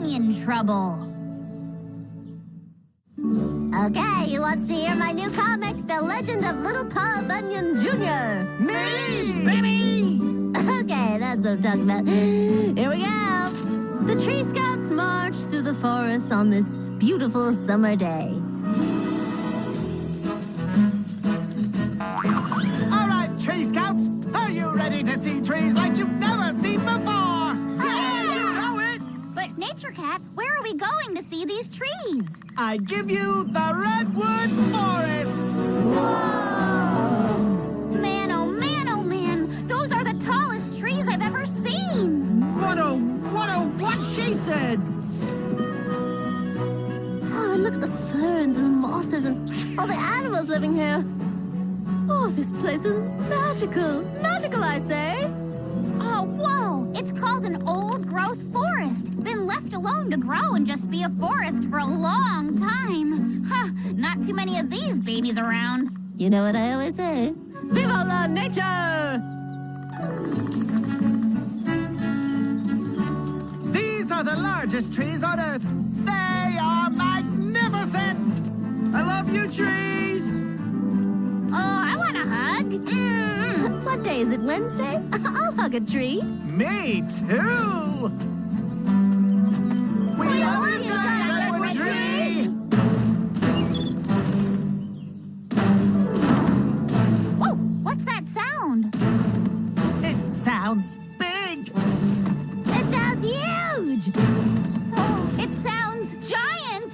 Bunyan trouble. Okay, who wants to hear my new comic, The Legend of Little Paul Bunyan Jr.? Me, baby! Okay, that's what I'm talking about. Here we go. The Tree Scouts march through the forest on this beautiful summer day. All right, Tree Scouts, are you ready to see trees like you've never seen before? Yeah! You know it! But Nature Cat, where are we going to see these trees? I give you the Redwood Forest! Man, oh man, oh man. Those are the tallest trees I've ever seen. What she said? Oh, and look at the ferns and the mosses and all the animals living here. Oh, this place is magical. Magical, I say. Oh, whoa! It's called an old-growth forest. Been left alone to grow and just be a forest for a long time. Huh, not too many of these babies around. You know what I always say? Viva la nature! These are the largest trees on Earth. They are magnificent! I love you, trees! Oh, I want a hug. What day is it, Wednesday? I'll hug a tree. Me too! We all live in a redwood tree! Whoa, what's that sound? It sounds big! It sounds huge. Oh, it sounds giant.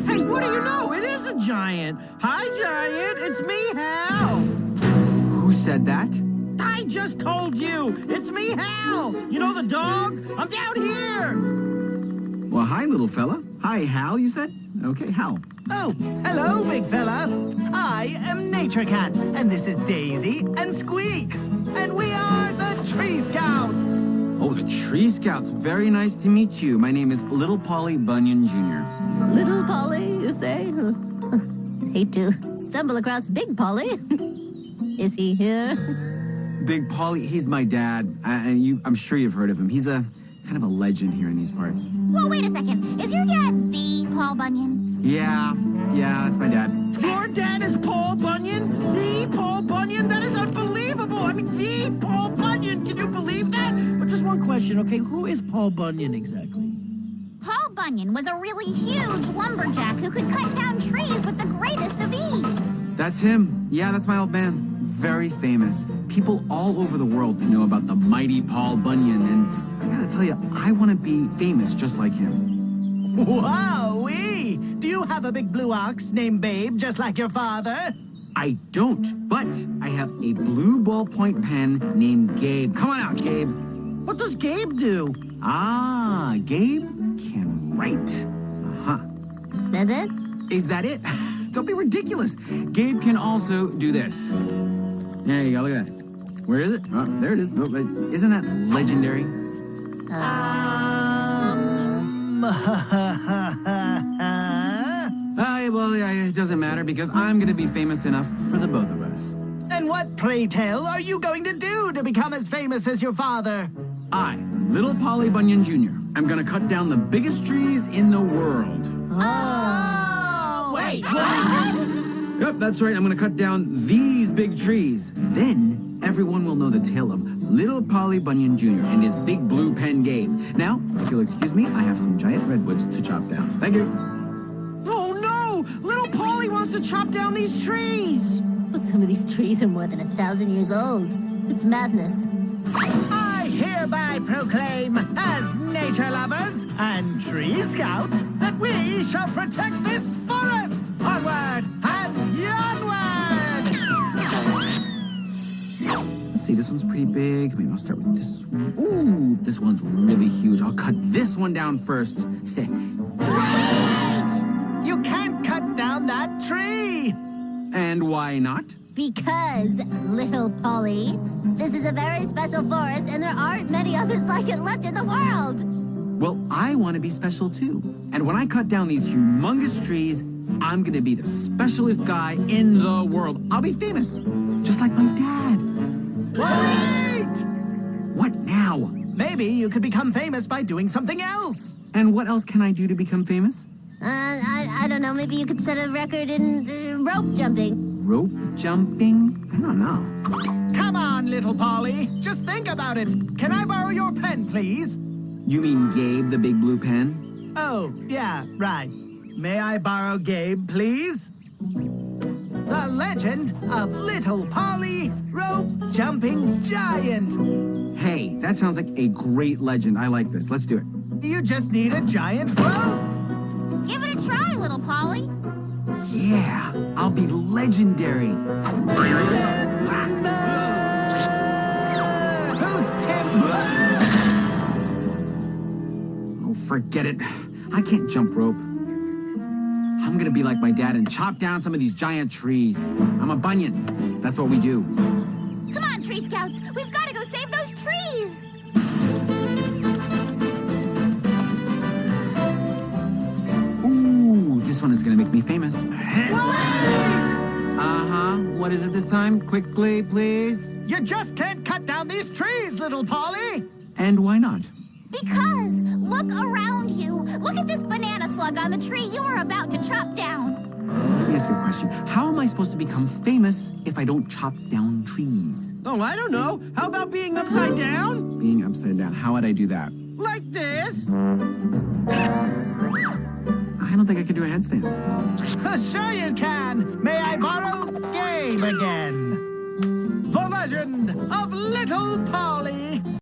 Hey, what do you know? It is a giant! Hi, Giant! It's me, Hal! Who said that? I just told you! It's me, Hal! You know the dog? I'm down here! Well, hi, little fella. Hi, Hal, you said? Okay, Hal. Oh, hello, big fella. I am Nature Cat, and this is Daisy and Squeaks, and we are the Tree Scouts! Oh, the Tree Scouts. Very nice to meet you. My name is Little Polly Bunyan Jr. Little Polly, you say? Hate to stumble across Big Polly. Is he here? Big Polly, he's my dad. I'm sure you've heard of him. He's a kind of a legend here in these parts. Whoa, wait a second. Is your dad the Paul Bunyan? Yeah, that's my dad. Your dad is Paul Bunyan? The Paul Bunyan? That is unbelievable! I mean, the Paul Bunyan! Can you believe that? But just one question, okay? Who is Paul Bunyan exactly? Paul Bunyan was a really huge lumberjack who could cut down trees with the greatest of ease. That's him. Yeah, that's my old man. Very famous. People all over the world know about the mighty Paul Bunyan, and I gotta tell you, I want to be famous just like him. Wow-wee! Do you have a big blue ox named Babe, just like your father? I don't, but I have a blue ballpoint pen named Gabe. Come on out, Gabe. What does Gabe do? Ah, Gabe can write. Uh-huh. That's it? Is that it? Don't be ridiculous. Gabe can also do this. There you go, look at that. Where is it? Oh, there it is. Oh, isn't that legendary? Well, it doesn't matter because I'm going to be famous enough for the both of us. And what, pray tell, are you going to do to become as famous as your father? I, Little Polly Bunyan Jr., I'm going to cut down the biggest trees in the world. Oh! Wait, what? Yep, that's right. I'm going to cut down these big trees. Then everyone will know the tale of Little Polly Bunyan Jr. and his big blue pen Gabe. Now, if you'll excuse me, I have some giant redwoods to chop down. Thank you. Oh, no! Little Polly wants to chop down these trees! But some of these trees are more than 1,000 years old. It's madness. I hereby proclaim, as nature lovers and tree scouts, that we shall protect this forest! Onward and onward! Let's see, this one's pretty big. Maybe I'll start with this one. Ooh, this one's really huge. I'll cut this one down first. Wait! You can't cut down that tree! And why not? Because, Little Polly, this is a very special forest and there aren't many others like it left in the world. Well, I want to be special too. And when I cut down these humongous trees, I'm going to be the specialist guy in the world. I'll be famous, just like my dad. Wait! What now? maybe you could become famous by doing something else. And what else can I do to become famous? I don't know. Maybe you could set a record in rope jumping. Rope jumping? I don't know. Come on, little Polly. Just think about it. Can I borrow your pen, please? You mean Gabe, the big blue pen? Oh, yeah, right. May I borrow Gabe, please? The legend of Little Polly, rope jumping giant. Hey, that sounds like a great legend. I like this. Let's do it. You just need a giant rope. Give it a try, little Polly. Yeah, I'll be legendary. Who's Tim? Oh, forget it. I can't jump rope. I'm gonna be like my dad and chop down some of these giant trees. I'm a Bunyan. That's what we do. Come on, Tree Scouts. We've got to go save those trees. Ooh, this one is gonna make me famous. Uh-huh. What is it this time? Quickly, please. You just can't cut down these trees, little Polly. And why not? Because look around you. Look at this banana slug on the tree you are about to chop down. Let me ask you a question. How am I supposed to become famous if I don't chop down trees? Oh, I don't know. How about being upside down? Being upside down, how would I do that? Like this? I don't think I could do a headstand. Sure you can. May I borrow Gabe again? The legend of Little Polly,